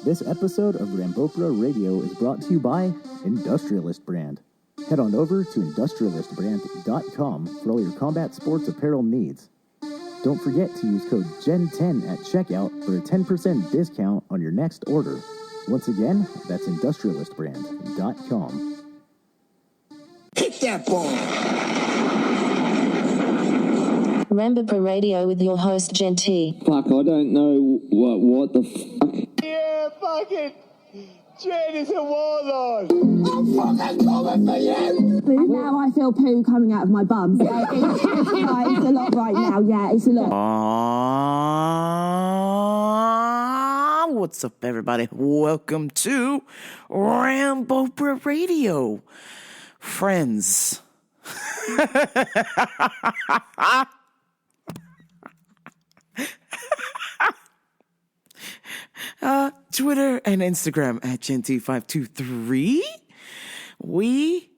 This episode of Rambopra Radio is brought to you by Industrialist Brand. Head on over to industrialistbrand.com for all your combat sports apparel needs. Don't forget to use code GEN10 at checkout for a 10% discount on your next order. Once again, that's industrialistbrand.com. Hit that ball! Rambopra Radio with your host, Gen T. Fuck, I don't know what the fuck. Yeah, fucking Jen is a warlord. I'm fucking coming for you! Now I feel poo coming out of my bum. So it's a lot right now. Yeah, it's a lot. What's up, everybody? Welcome to Rambopra Radio. Friends. Twitter and Instagram at GenT523. We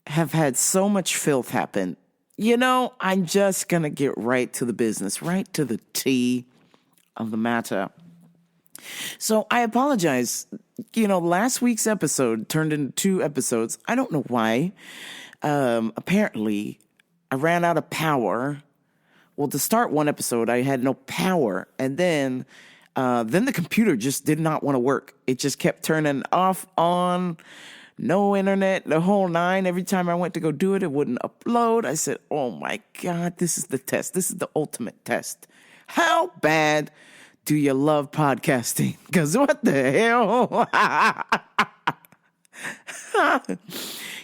have had so much filth happen. You know, I'm just going to get right to the business, right to the tea of the matter. So I apologize. You know, last week's episode turned into 2 episodes. I don't know why. Apparently, I ran out of power. Well, to start one episode, I had no power. And then the computer just did not want to work. It just kept turning off, on, no internet, the whole 9. Every time I went to go do it, it wouldn't upload. I said, oh my God, this is the test. This is the ultimate test. How bad do you love podcasting? Because what the hell?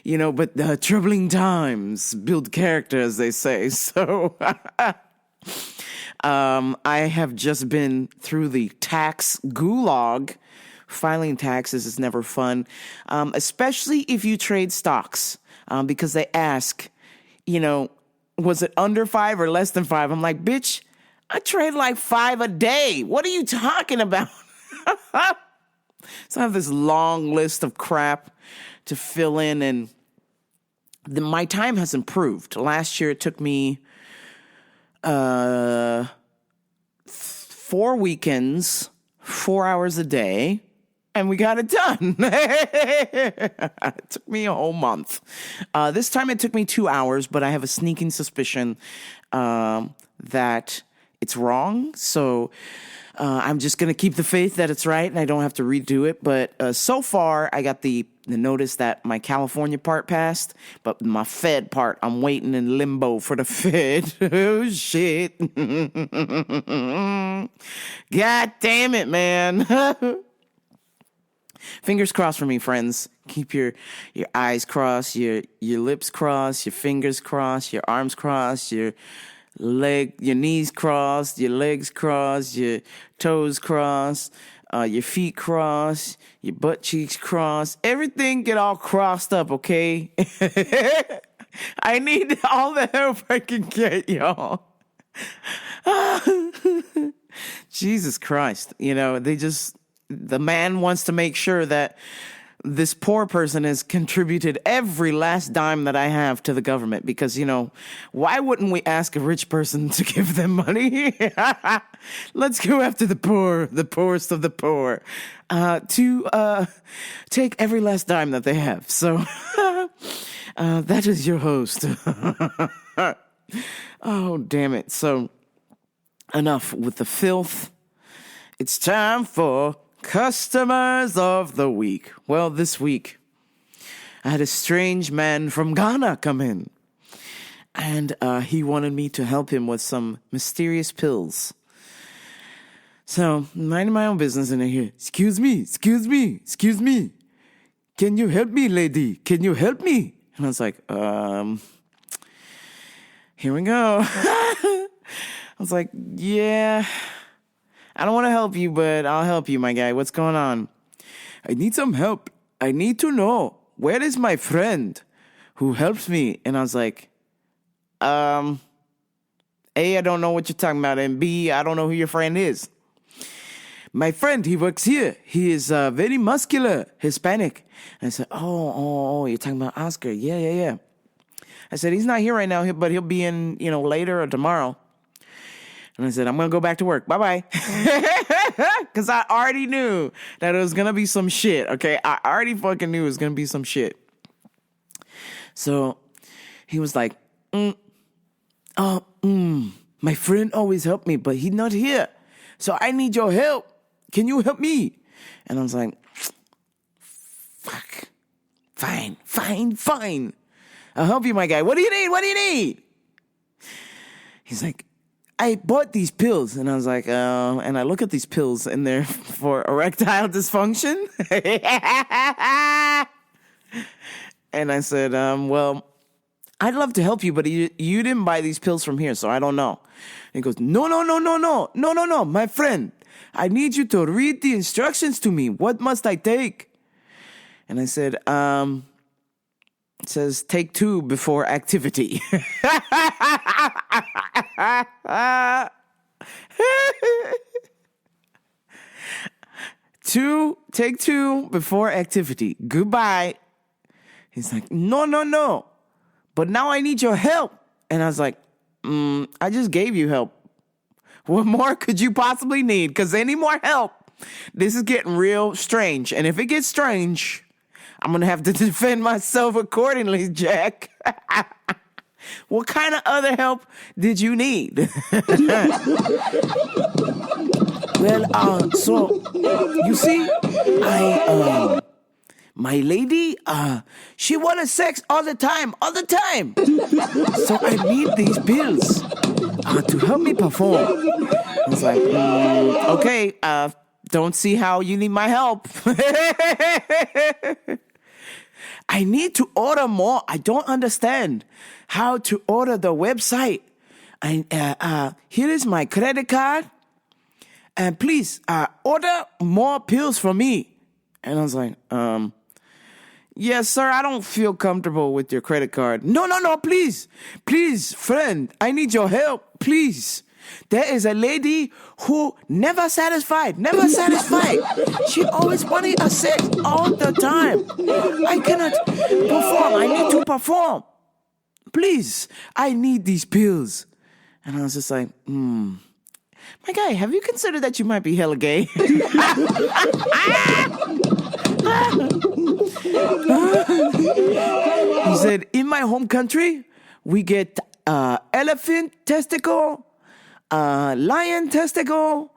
You know, but troubling times build character, as they say. So I have just been through the tax gulag. Filing taxes is never fun, especially if you trade stocks, because they ask, you know, was it under 5 or less than 5? I'm like, bitch, I trade like 5 a day. What are you talking about? So I have this long list of crap to fill in, and my time has improved. Last year, it took me 4 weekends, 4 hours a day, and we got it done. It took me a whole month. This time it took me 2 hours, but I have a sneaking suspicion that it's wrong. So I'm just going to keep the faith that it's right and I don't have to redo it. But so far, I got the notice that my California part passed, but my Fed part, I'm waiting in limbo for the Fed. Oh, shit. God damn it, man. Fingers crossed for me, friends. Keep your eyes crossed, your lips crossed, your fingers crossed, your arms crossed, your knees crossed, your legs crossed, your toes crossed, your feet crossed, your butt cheeks crossed. Everything get all crossed up, okay? I need all the help I can get, y'all. Jesus Christ. You know, the man wants to make sure that this poor person has contributed every last dime that I have to the government because, you know, why wouldn't we ask a rich person to give them money? Let's go after the poor, the poorest of the poor, to take every last dime that they have. So that is your host. Oh, damn it. So enough with the filth. It's time for Customers of the Week. Well, this week, I had a strange man from Ghana come in. And he wanted me to help him with some mysterious pills. So, minding my own business, and I hear, excuse me. Can you help me, lady? Can you help me? And I was like, here we go. I was like, yeah, I don't want to help you, but I'll help you, my guy. What's going on? I need some help. I need to know, where is my friend who helps me? And I was like, A, I don't know what you're talking about, and B, I don't know who your friend is. My friend, he works here. He is very muscular, Hispanic. And I said, oh, you're talking about Oscar. Yeah. I said, he's not here right now, but he'll be in, later or tomorrow. And I said, I'm going to go back to work. Bye-bye. Because I already knew that it was going to be some shit, okay? I already fucking knew it was going to be some shit. So he was like, my friend always helped me, but he's not here. So I need your help. Can you help me? And I was like, fuck. Fine. I'll help you, my guy. What do you need? He's like, I bought these pills. And I was like, and I look at these pills and they're for erectile dysfunction. And I said, well, I'd love to help you, but you didn't buy these pills from here, so I don't know. And he goes, no, my friend. I need you to read the instructions to me. What must I take? And I said, it says take 2 before activity. Take 2 before activity. Goodbye. He's like, no. But now I need your help. And I was like, I just gave you help. What more could you possibly need? Because any more help, this is getting real strange. And if it gets strange, I'm going to have to defend myself accordingly, Jack. What kind of other help did you need? Well, so, you see, my lady, she wanted sex all the time. So I need these pills to help me perform. I was like, okay, don't see how you need my help. I need to order more. I don't understand how to order the website. Here is my credit card. And please, order more pills for me. And I was like, yes, sir, I don't feel comfortable with your credit card. No, please, friend, I need your help, please. There is a lady who never satisfied. She always wanted a sex all the time. I cannot perform. I need to perform. Please, I need these pills. And I was just like, my guy, have you considered that you might be hella gay? He said, in my home country, we get elephant testicle, lion testicle,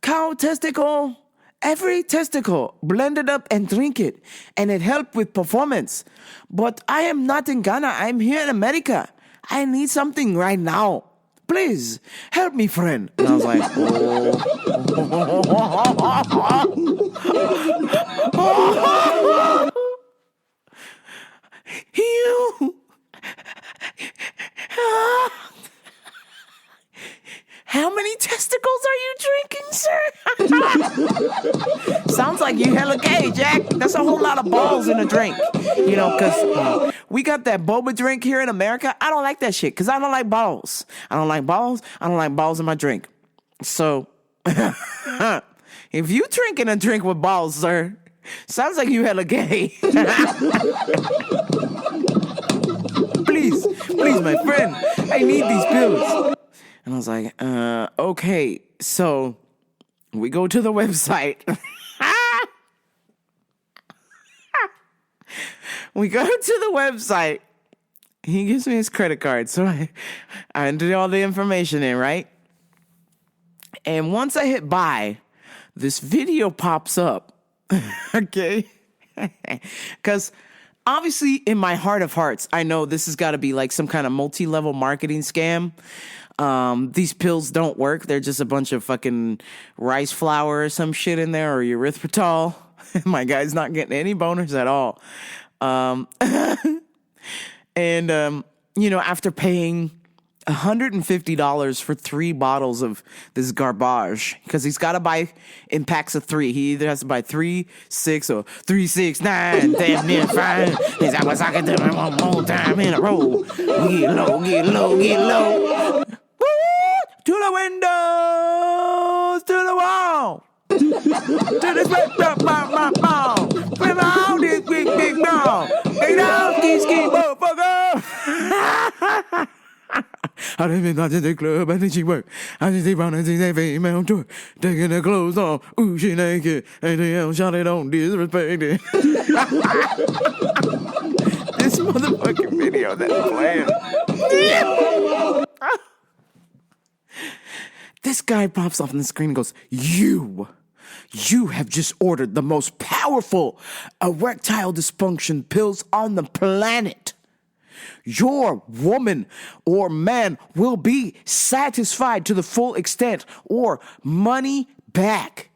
cow testicle, every testicle blended up and drink it. And it helped with performance. But I am not in Ghana. I'm here in America. I need something right now. Please, help me, friend. And I was like, You. How many testicles are you drinking, sir? Sounds like you hella gay, Jack. That's a whole lot of balls in a drink. You know, because we got that boba drink here in America. I don't like that shit because I don't like balls. I don't like balls in my drink. So, if you drinking a drink with balls, sir, sounds like you hella gay. Please, my friend, I need these pills. And I was like, okay. So we go to the website. We go to the website. He gives me his credit card. So I entered all the information in, right? And once I hit buy, this video pops up. Okay? Because obviously in my heart of hearts, I know this has got to be like some kind of multi-level marketing scam. These pills don't work. They're just a bunch of fucking rice flour or some shit in there or erythritol. My guy's not getting any boners at all. And you know, after paying $150 for 3 bottles of this garbage, because he's got to buy in packs of 3. He either has to buy 3, 6, or 3, 6, 9. Damn near fine. He's like, what's I can do one more time in a row. Get low. To the windows, to the wall, to this ball, bring out this big ball, get out, ski, motherfucker. I didn't even to the club, I think she work. I just see round and see that female tour, taking her clothes off. Ooh, she naked. ATL shot it on disrespected. This motherfucking video that's playing. This guy pops off on the screen and goes, You have just ordered the most powerful erectile dysfunction pills on the planet. Your woman or man will be satisfied to the full extent or money back.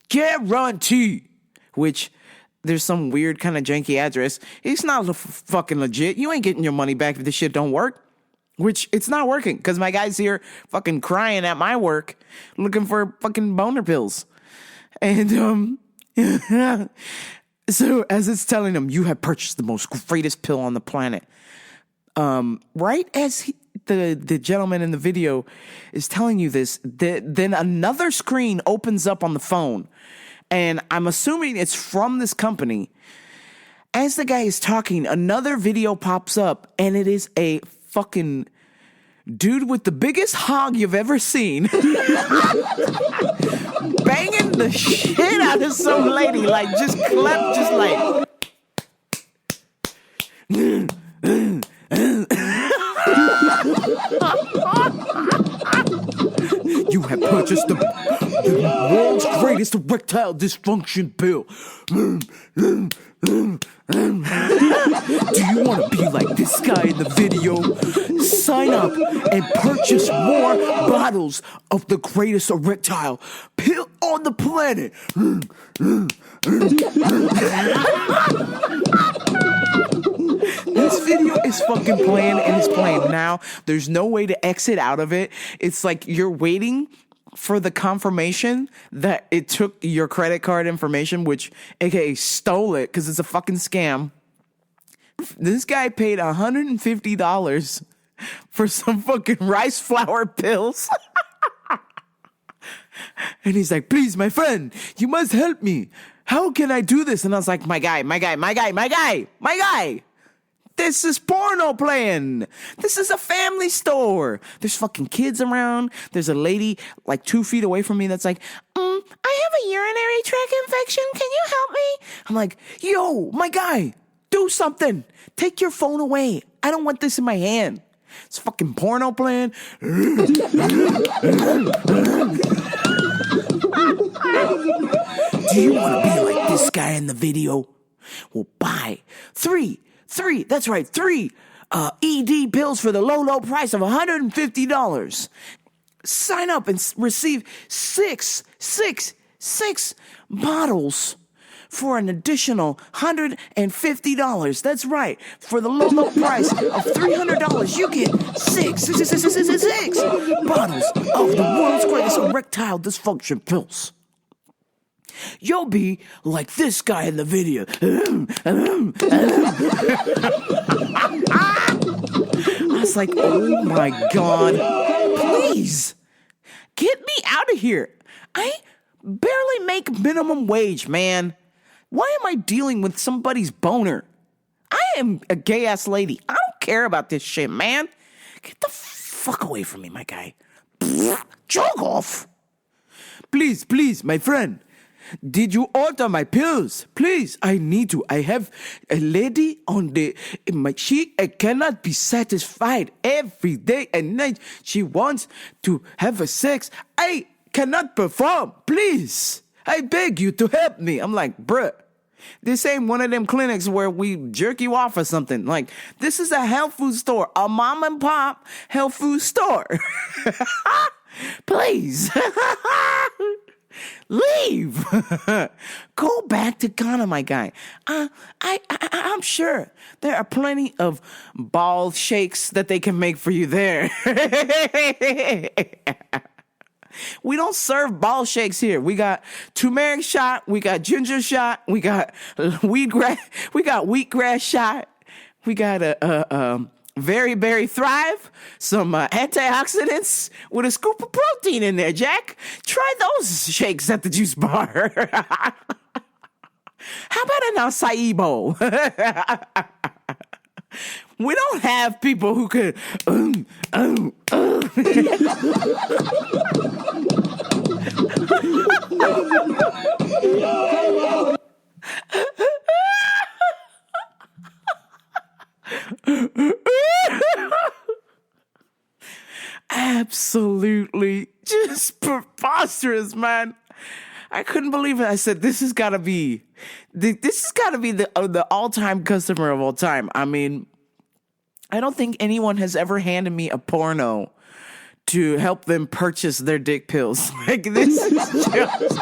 Guarantee. Which, there's some weird kind of janky address. It's not fucking legit. You ain't getting your money back if this shit don't work. Which, it's not working, because my guy's here fucking crying at my work, looking for fucking boner pills. And, so, as it's telling him, you have purchased the most greatest pill on the planet. Right as the gentleman in the video is telling you this, then another screen opens up on the phone. And I'm assuming it's from this company. As the guy is talking, another video pops up, and it is a fucking dude with the biggest hog you've ever seen banging the shit out of some lady, like just clap, just like you have purchased the world's greatest erectile dysfunction pill. Do you want to be like this guy in the video? Sign up and purchase more bottles of the greatest erectile pill on the planet. This video is fucking playing, and it's playing now. There's no way to exit out of it. It's like you're waiting for the confirmation that it took your credit card information, which aka stole it because it's a fucking scam. This guy paid $150 for some fucking rice flour pills. And he's like, please, my friend, you must help me. How can I do this? And I was like, my guy. This is porno playing. This is a family store. There's fucking kids around. There's a lady like 2 feet away from me that's like, I have a urinary tract infection. Can you help me? I'm like, yo, my guy, do something. Take your phone away. I don't want this in my hand. It's fucking porno playing. Do you want to be like this guy in the video? Well, buy three ED pills for the low price of $150. Sign up and receive six bottles for an additional $150. That's right. For the low price of $300, you get six bottles of the world's greatest erectile dysfunction pills. You'll be like this guy in the video. I was like, oh my God, please get me out of here. I barely make minimum wage, man. Why am I dealing with somebody's boner? I am a gay ass lady. I don't care about this shit, man. Get the fuck away from me, my guy. Jog off. Please, my friend. Did you order my pills? Please, I need to. I have a lady on she cannot be satisfied every day and night. She wants to have a sex. I cannot perform. Please, I beg you to help me. I'm like, bruh, this ain't one of them clinics where we jerk you off or something. Like, this is a health food store, a mom and pop health food store. Please. Leave. Go back to Ghana, my guy. I'm sure there are plenty of ball shakes that they can make for you there. We don't serve ball shakes here. We got turmeric shot, we got ginger shot, we got wheatgrass shot, we got a Very Berry Thrive, some antioxidants with a scoop of protein in there, Jack. Try those shakes at the juice bar. How about an acai bowl? We don't have people who could. Absolutely just preposterous, man. I couldn't believe it. I said, this has got to be the all-time customer of all time. I mean, I don't think anyone has ever handed me a porno to help them purchase their dick pills. Like, this is just...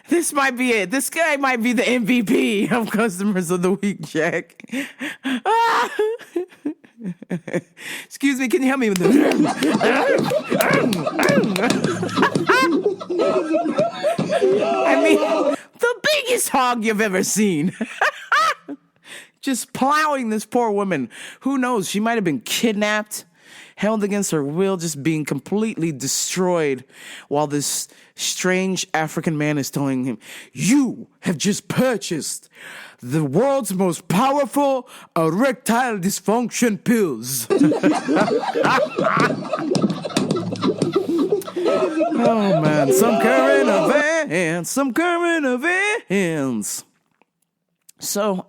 This might be it. This guy might be the MVP of Customers of the Week, Jack. Excuse me, can you help me with this? I mean, the biggest hog you've ever seen. Just plowing this poor woman. Who knows? She might have been kidnapped, held against her will, just being completely destroyed while this strange African man is telling him, you have just purchased the world's most powerful erectile dysfunction pills. Oh, man. Some current events. So,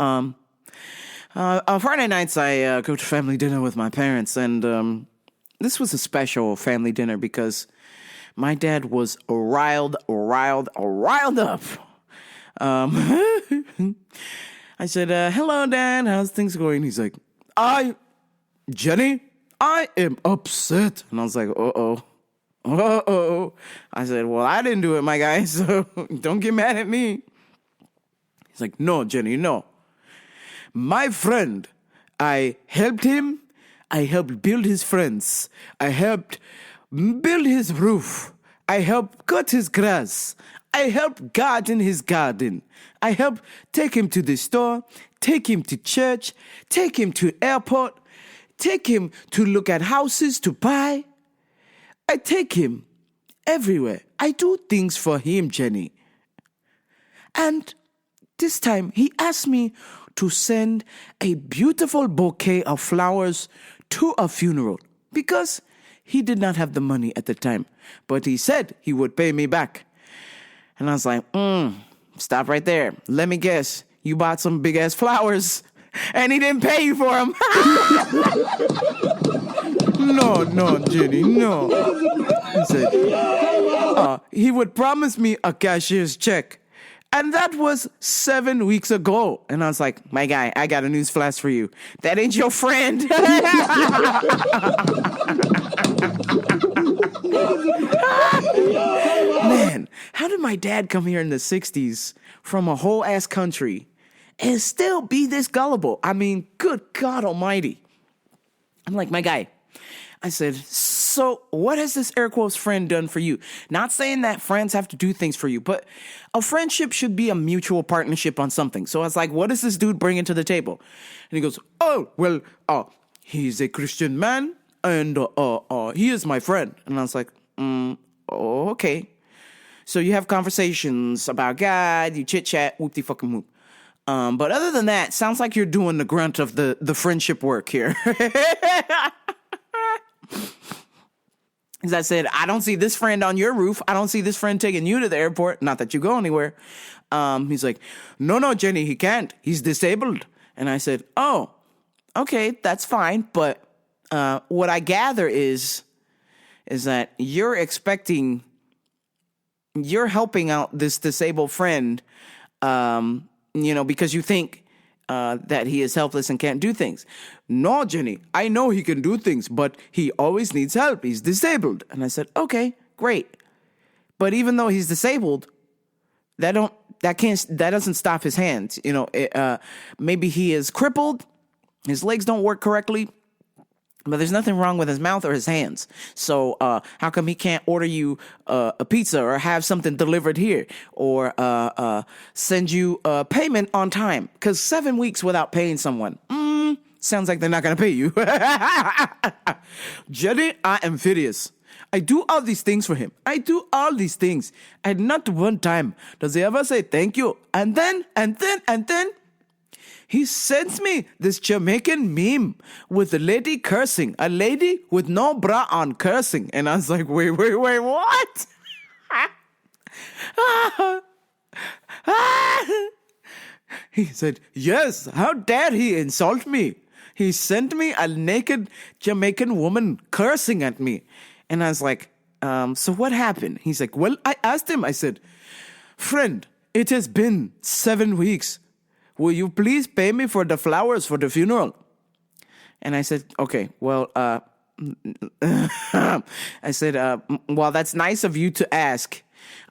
Friday nights, I go to family dinner with my parents, and this was a special family dinner because my dad was riled up. I said, hello, Dad, how's things going? He's like, Jenny, I am upset. And I was like, uh-oh. I said, well, I didn't do it, my guy, so don't get mad at me. He's like, no, Jenny, no. My friend, I helped him. I helped build his friends. I helped build his roof. I helped cut his grass. I helped garden his garden. I helped take him to the store, take him to church, take him to airport, take him to look at houses to buy. I take him everywhere. I do things for him, Jenny. And this time he asked me to send a beautiful bouquet of flowers to a funeral because he did not have the money at the time, but he said he would pay me back. And I was like, stop right there. Let me guess. You bought some big ass flowers and he didn't pay you for them. No, Jenny, no. He said, he would promise me a cashier's check. And that was 7 weeks ago. And I was like, my guy, I got a news flash for you. That ain't your friend. Man, how did my dad come here in the 60s from a whole ass country and still be this gullible? I mean, good God almighty. I'm like, my guy, I said, so what has this air quotes friend done for you? Not saying that friends have to do things for you, but a friendship should be a mutual partnership on something. So I was like, what does this dude bring to the table? And he goes, he's a Christian man and he is my friend. And I was like, okay. So you have conversations about God, you chit chat, whoop-de fucking whoop. But other than that, sounds like you're doing the grunt of the friendship work here. As I said, I don't see this friend on your roof. I don't see this friend taking you to the airport. Not that you go anywhere. He's like, no, Jenny, he can't. He's disabled. And I said, oh, okay, that's fine. But what I gather is that you're helping out this disabled friend, because you think that he is helpless and can't do things. No, Jenny, I know he can do things, but he always needs help. He's disabled. And I said, okay, great. But even though he's disabled, that doesn't stop his hands. Maybe he is crippled. His legs don't work correctly. But there's nothing wrong with his mouth or his hands. So how come he can't order you a pizza or have something delivered here or send you a payment on time? Because 7 weeks without paying someone, sounds like they're not going to pay you. Jenny, I am furious. I do all these things for him. I do all these things. And not one time does he ever say thank you. And then, he sends me this Jamaican meme with a lady cursing. A lady with no bra on cursing. And I was like, wait, what? He said, yes, how dare he insult me? He sent me a naked Jamaican woman cursing at me. And I was like, so what happened? He's like, well, I asked him, I said, friend, it has been 7 weeks. Will you please pay me for the flowers for the funeral? And I said, okay, well, I said, well, that's nice of you to ask.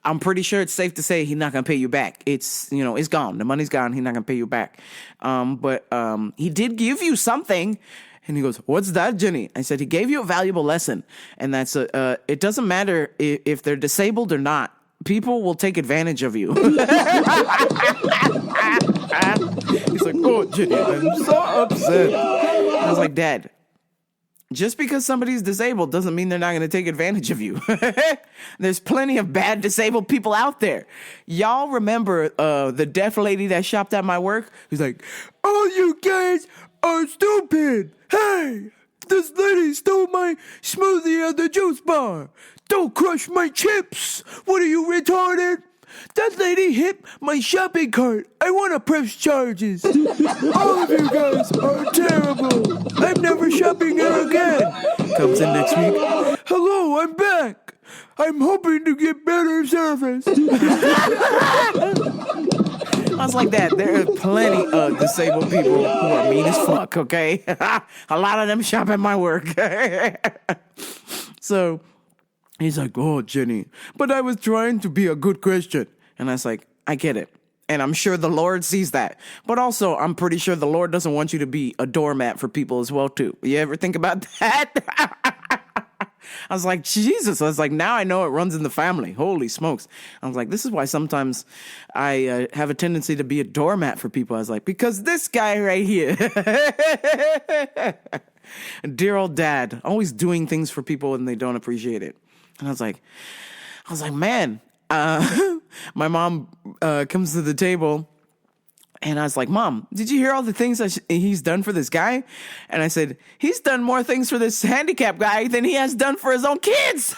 I'm pretty sure it's safe to say he's not going to pay you back. It's, it's gone. The money's gone. He's not going to pay you back. But he did give you something. And he goes, what's that, Jenny? I said, he gave you a valuable lesson. And that's, it doesn't matter if they're disabled or not. People will take advantage of you. He's like, oh, Jenny, I'm so upset. I was like, Dad, just because somebody's disabled doesn't mean they're not going to take advantage of you. There's plenty of bad disabled people out there. Y'all remember the deaf lady that shopped at my work? Who's like, oh, you guys are stupid. Hey, this lady stole my smoothie at the juice bar. Don't crush my chips. What are you, retarded? That lady hit my shopping cart. I want to press charges. All of you guys are terrible. I'm never shopping here again. Comes in next week. Hello, I'm back. I'm hoping to get better service. I was like that. There are plenty of disabled people who are mean as fuck, okay? A lot of them shop at my work. So he's like, oh, Jenny, but I was trying to be a good Christian. And I was like, I get it. And I'm sure the Lord sees that. But also, I'm pretty sure the Lord doesn't want you to be a doormat for people as well, too. You ever think about that? I was like, Jesus. I was like, now I know it runs in the family. Holy smokes. I was like, this is why sometimes I have a tendency to be a doormat for people. I was like, because this guy right here, dear old dad, always doing things for people and they don't appreciate it. And I was like, man, my mom comes to the table and I was like, Mom, did you hear all the things that he's done for this guy? And I said, he's done more things for this handicapped guy than he has done for his own kids.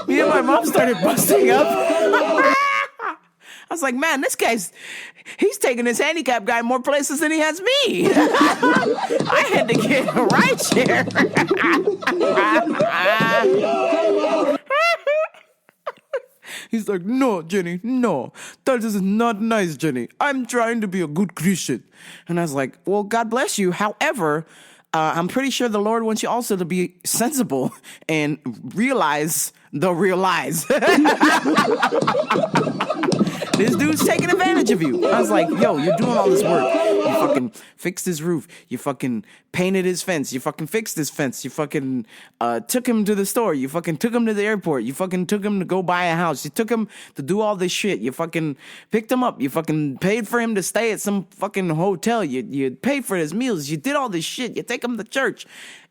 Me and my mom started busting up. I was like, man, he's taking this handicapped guy more places than he has me. I had to get a ride share. He's like, no, Jenny, no. That is not nice, Jenny. I'm trying to be a good Christian. And I was like, well, God bless you. However, I'm pretty sure the Lord wants you also to be sensible and realize the real lies. This dude's taking advantage of you. I was like, yo, you're doing all this work. You fucking fixed his roof. You fucking painted his fence. You fucking fixed his fence. You fucking took him to the store. You fucking took him to the airport. You fucking took him to go buy a house. You took him to do all this shit. You fucking picked him up. You fucking paid for him to stay at some fucking hotel. You paid for his meals. You did all this shit. You take him to church.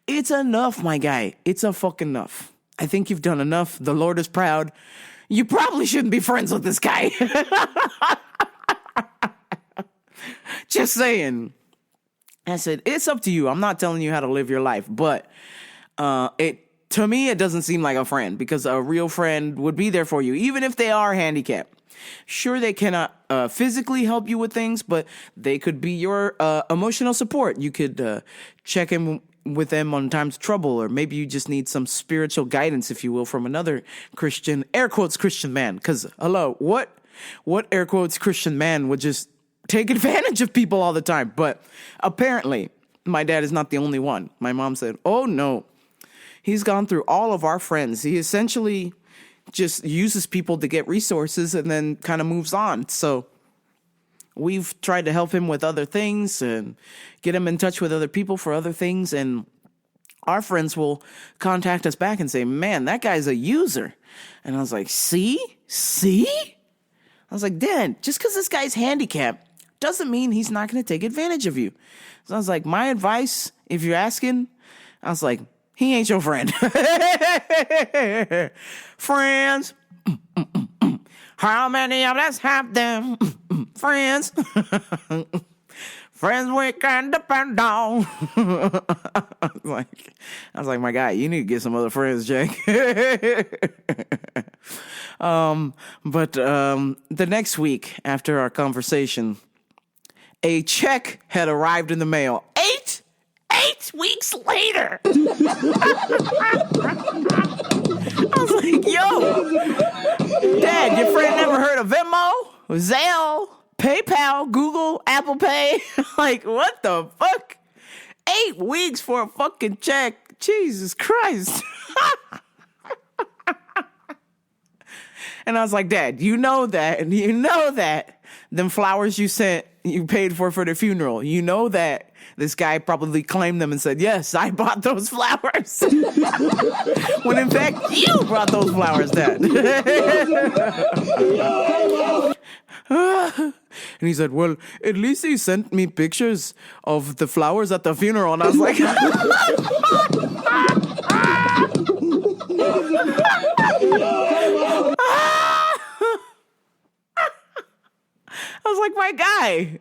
It's enough, my guy. It's a fucking enough. I think you've done enough. The Lord is proud. You probably shouldn't be friends with this guy. Just saying. I said, it's up to you. I'm not telling you how to live your life, but to me, it doesn't seem like a friend, because a real friend would be there for you, even if they are handicapped. Sure, they cannot physically help you with things, but they could be your emotional support. You could check in with them on times of trouble, or maybe you just need some spiritual guidance, if you will, from another Christian, air quotes, Christian man. Because, hello, what air quotes Christian man would just take advantage of people all the time? But apparently, my dad is not the only one. My mom said, oh no, he's gone through all of our friends. He essentially just uses people to get resources and then kind of moves on. So we've tried to help him with other things and get him in touch with other people for other things. And our friends will contact us back and say, man, that guy's a user. And I was like, see? I was like, Dad, just because this guy's handicapped doesn't mean he's not going to take advantage of you. So I was like, my advice, if you're asking, I was like, he ain't your friend. Friends. How many of us have them? Friends. Friends we can depend on. I was like, my guy, you need to get some other friends, Jake. But the next week after our conversation, a check had arrived in the mail. 8 weeks later. I was like, yo, Dad, your friend never heard of Venmo, Zelle, PayPal, Google, Apple Pay? Like, what the fuck? 8 weeks for a fucking check. Jesus Christ. And I was like, Dad, you know that them flowers you sent, you paid for the funeral. You know that this guy probably claimed them and said, yes, I bought those flowers. When in fact, you brought those flowers, Dad. And he said, well, at least he sent me pictures of the flowers at the funeral. And I was like, my guy.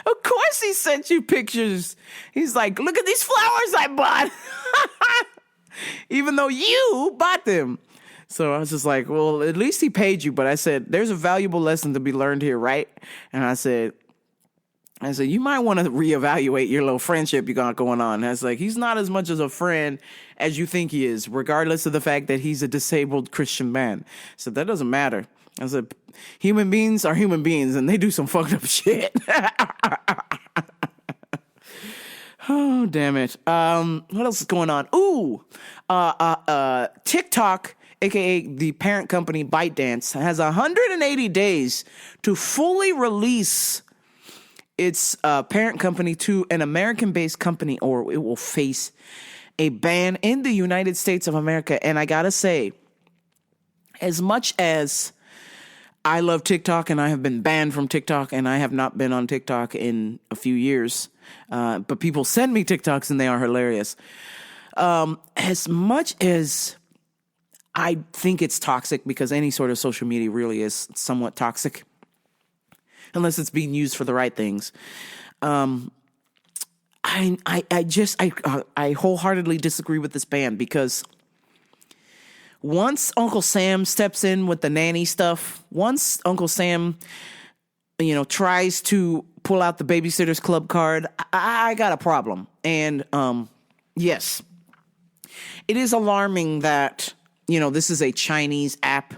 Of course he sent you pictures. He's like, look at these flowers I bought. Even though you bought them. So I was just like, well, at least he paid you. But I said, there's a valuable lesson to be learned here, right? And I said, you might want to reevaluate your little friendship you got going on. I was like, he's not as much as a friend as you think he is, regardless of the fact that he's a disabled Christian man. So that doesn't matter. I said, human beings are human beings, and they do some fucked up shit. Oh, damn it. What else is going on? Ooh, TikTok, aka the parent company ByteDance, has 180 days to fully release its parent company to an American-based company, or it will face a ban in the United States of America. And I gotta say, as much as I love TikTok and I have been banned from TikTok and I have not been on TikTok in a few years, but people send me TikToks and they are hilarious. As much as I think it's toxic, because any sort of social media really is somewhat toxic, unless it's being used for the right things. I wholeheartedly disagree with this ban, because once Uncle Sam steps in with the nanny stuff, once Uncle Sam, tries to pull out the Babysitters Club card, I got a problem. And yes, it is alarming that, this is a Chinese app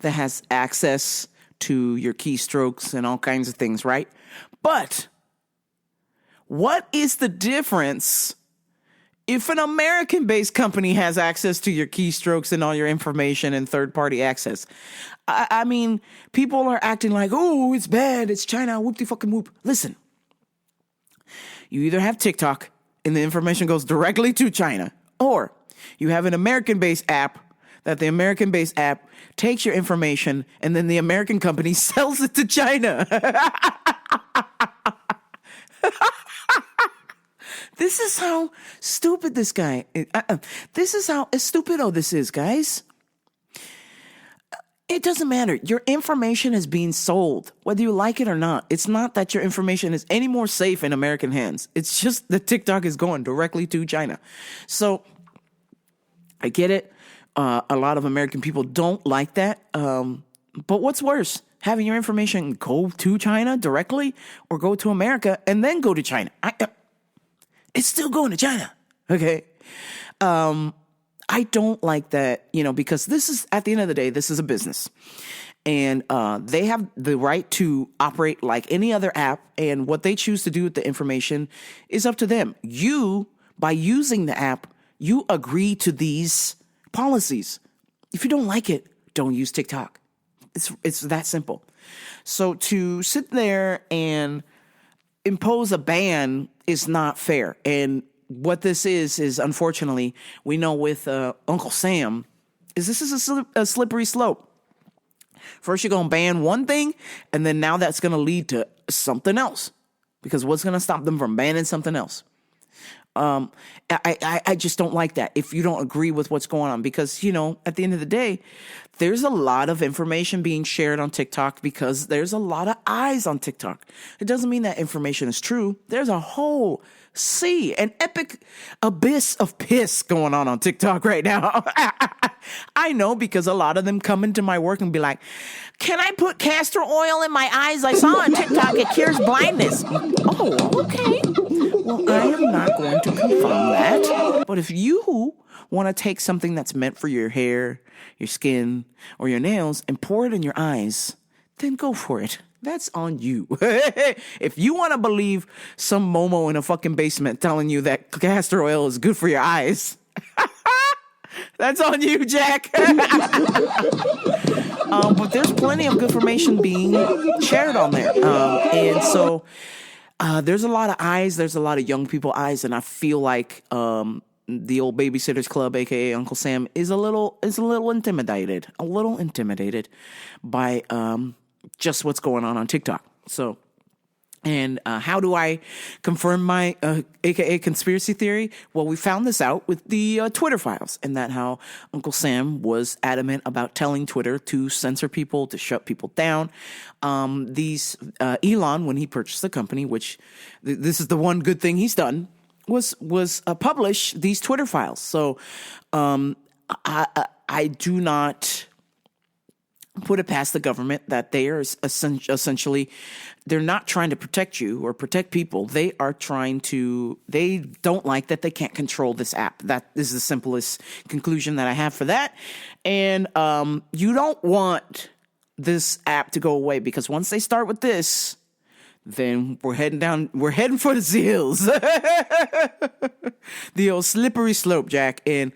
that has access to your keystrokes and all kinds of things, right? But what is the difference if an American-based company has access to your keystrokes and all your information and third-party access? I mean, people are acting like, oh, it's bad, it's China, whoop-de-fucking-whoop. Listen, you either have TikTok and the information goes directly to China, or you have an American-based app that the American-based app takes your information and then the American company sells it to China. This is how stupid this guy is. This is how stupido this is, guys. It doesn't matter. Your information is being sold, whether you like it or not. It's not that your information is any more safe in American hands. It's just that TikTok is going directly to China. So I get it. A lot of American people don't like that. But what's worse? Having your information go to China directly, or go to America and then go to China? It's still going to China. Okay. I don't like that, because this is, at the end of the day, this is a business. And they have the right to operate like any other app. And what they choose to do with the information is up to them. You, by using the app, you agree to these policies. If you don't like it, don't use TikTok. It's that simple. So to sit there and impose a ban is not fair. And what this is unfortunately, we know with Uncle Sam, this is a slippery slope. First you're going to ban one thing, and then now that's going to lead to something else. because what's going to stop them from banning something else? I just don't like that if you don't agree with what's going on, because, you know, at the end of the day, there's a lot of information being shared on TikTok because there's a lot of eyes on TikTok. It doesn't mean that information is true. There's a whole sea, an epic abyss of piss going on TikTok right now. I know, because a lot of them come into my work and be like, can I put castor oil in my eyes? I saw on TikTok it cures blindness. Oh, okay. Well, I am not going to confirm that. But if you want to take something that's meant for your hair, your skin, or your nails and pour it in your eyes, then go for it. That's on you. If you want to believe some Momo in a fucking basement telling you that castor oil is good for your eyes, that's on you, Jack. But there's plenty of good information being shared on there. And so there's a lot of eyes. There's a lot of young people eyes. And I feel like the old Babysitters Club, a.k.a. Uncle Sam, is a little intimidated. A little intimidated by just what's going on TikTok. So, and how do I confirm my aka conspiracy theory? Well, we found this out with the Twitter files, and that how Uncle Sam was adamant about telling Twitter to censor people, to shut people down. Elon, when he purchased the company, which this is the one good thing he's done, was publish these Twitter files. So I do not put it past the government that they are essentially, they're not trying to protect you or protect people. They don't like that they can't control this app. That is the simplest conclusion that I have for that. And you don't want this app to go away, because once they start with this, then we're heading for the hills. The old slippery slope, Jack. And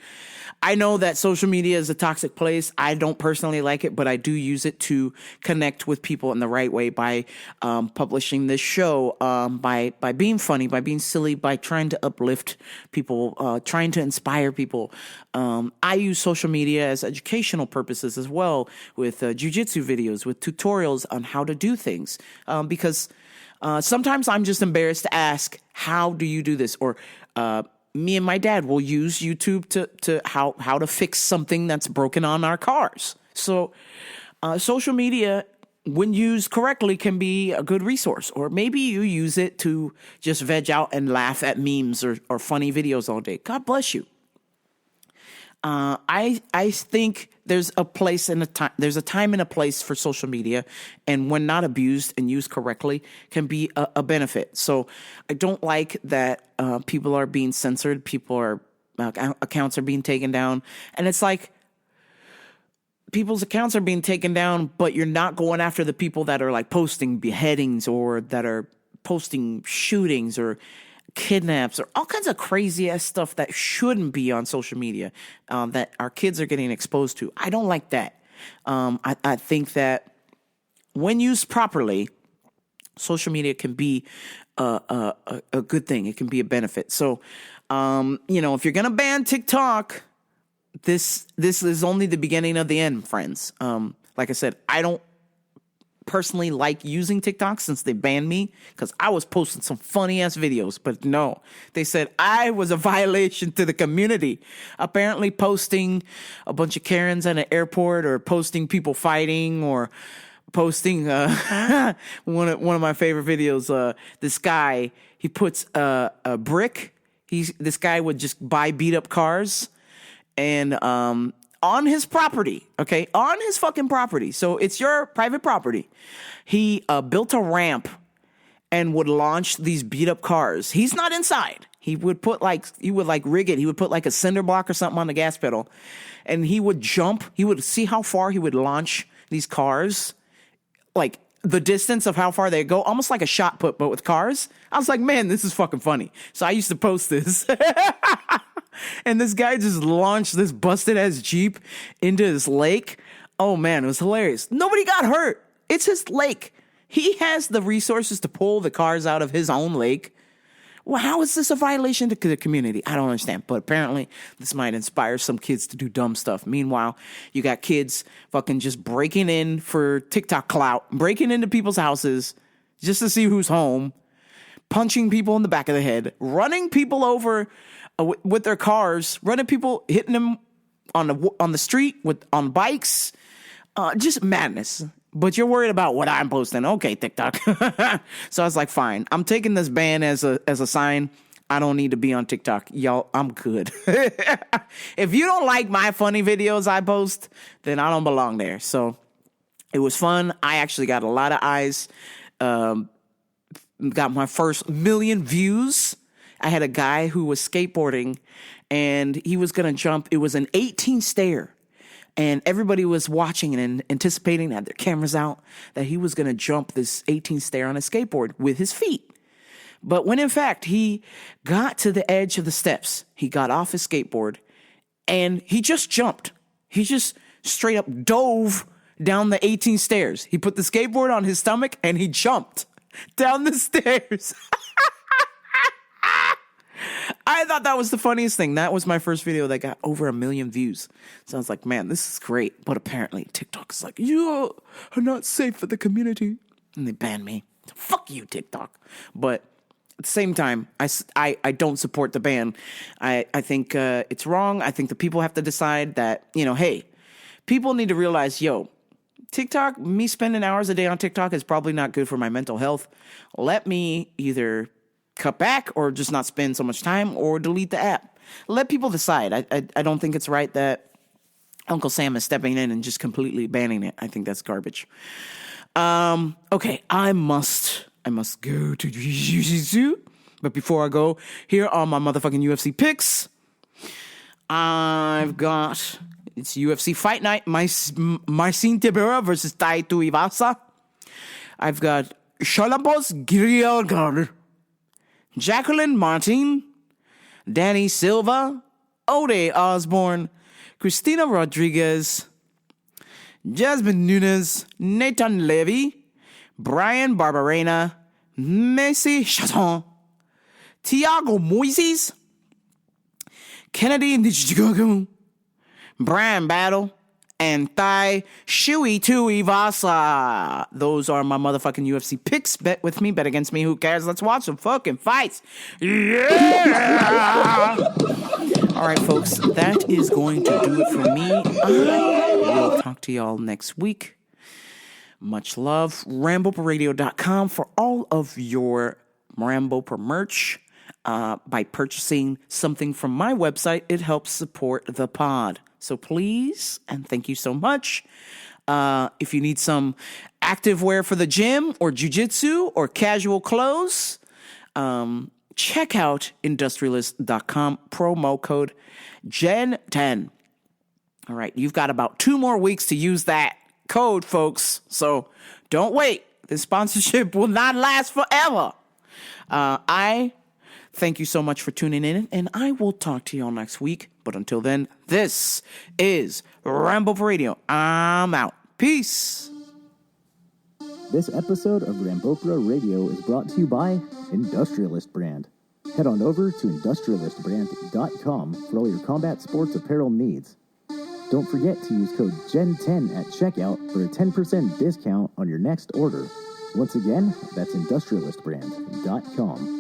I know that social media is a toxic place. I don't personally like it, but I do use it to connect with people in the right way by publishing this show, by being funny, by being silly, by trying to uplift people, trying to inspire people. I use social media as educational purposes as well, with jiu-jitsu videos, with tutorials on how to do things, because sometimes I'm just embarrassed to ask, how do you do this? Or me and my dad will use YouTube to how to fix something that's broken on our cars. So social media, when used correctly, can be a good resource. Or maybe you use it to just veg out and laugh at memes or funny videos all day. God bless you. I think there's a place and there's a time and a place for social media, and when not abused and used correctly, can be a benefit. So I don't like that people are being censored, accounts are being taken down, and it's like people's accounts are being taken down, but you're not going after the people that are like posting beheadings or that are posting shootings or kidnaps or all kinds of crazy ass stuff that shouldn't be on social media, that our kids are getting exposed to. I don't like that. I think that when used properly, social media can be a good thing. It can be a benefit. So, if you're gonna ban TikTok, this is only the beginning of the end, friends. Like I said, I don't personally like using TikTok since they banned me, because I was posting some funny ass videos, but no, they said I was a violation to the community. Apparently posting a bunch of Karens at an airport, or posting people fighting, or posting one of my favorite videos, this guy, he puts a brick, this guy would just buy beat up cars and on his property, okay? On his fucking property. So it's your private property. He built a ramp and would launch these beat up cars. He's not inside. He would rig it. He would put like a cinder block or something on the gas pedal, and he would jump. He would see how far he would launch these cars, like the distance of how far they go, almost like a shot put, but with cars. I was like, man, this is fucking funny. So I used to post this. And this guy just launched this busted ass Jeep into this lake. Oh man, it was hilarious. Nobody got hurt. It's his lake. He has the resources to pull the cars out of his own lake. Well, how is this a violation to the community? I don't understand. But apparently this might inspire some kids to do dumb stuff. Meanwhile, you got kids fucking just breaking in for TikTok clout, breaking into people's houses just to see who's home, punching people in the back of the head, running people over with their cars, hitting them on the street on bikes, just madness. But you're worried about what I'm posting. Okay, TikTok. So I was like, fine. I'm taking this ban as a sign. I don't need to be on TikTok. Y'all, I'm good. If you don't like my funny videos I post, then I don't belong there. So it was fun. I actually got a lot of eyes. Got my first 1 million views. I had a guy who was skateboarding and he was going to jump. It was an 18 stair. And everybody was watching and anticipating, had their cameras out, that he was going to jump this 18 stair on a skateboard with his feet. But when in fact he got to the edge of the steps, he got off his skateboard and he just jumped. He just straight up dove down the 18 stairs. He put the skateboard on his stomach and he jumped down the stairs. I thought that was the funniest thing. That was my first video that got over 1 million views. So I was like, man, this is great. But apparently TikTok is like, you are not safe for the community. And they banned me. Fuck you, TikTok. But at the same time, I don't support the ban. I think it's wrong. I think the people have to decide that, hey, people need to realize, TikTok, me spending hours a day on TikTok is probably not good for my mental health. Let me either cut back or just not spend so much time or delete the app. Let people decide. I don't think it's right that Uncle Sam is stepping in and just completely banning it. I think that's garbage. Okay, I must go to jiu-jitsu. But before I go, here are my motherfucking UFC picks. I've got, it's UFC Fight Night, Marcin Tibera versus Tai Tuivasa. I've got Shalabos Girialgar, Jacqueline Martin, Danny Silva, Ode Osborne, Christina Rodriguez, Jasmine Nunes, Nathan Levy, Brian Barberena, Messi Chaton, Tiago Moises, Kennedy Nijigogum, Brian Battle, and Tai Shui Tuivasa. Those are my motherfucking UFC picks. Bet with me, bet against me. Who cares? Let's watch some fucking fights. Yeah! All right, folks, that is going to do it for me. I will talk to y'all next week. Much love. RamboPerRadio.com for all of your Rambo Per merch. By purchasing something from my website, it helps support the pod. So please, and thank you so much. If you need some active wear for the gym or jiu-jitsu or casual clothes, check out industrialist.com, promo code GEN10. All right, you've got about 2 more weeks to use that code, folks. So don't wait. This sponsorship will not last forever. I thank you so much for tuning in, and I will talk to you all next week. But until then, this is Rambo Per Radio. I'm out. Peace. This episode of Rambopera Radio is brought to you by Industrialist Brand. Head on over to industrialistbrand.com for all your combat sports apparel needs. Don't forget to use code GEN10 at checkout for a 10% discount on your next order. Once again, that's industrialistbrand.com.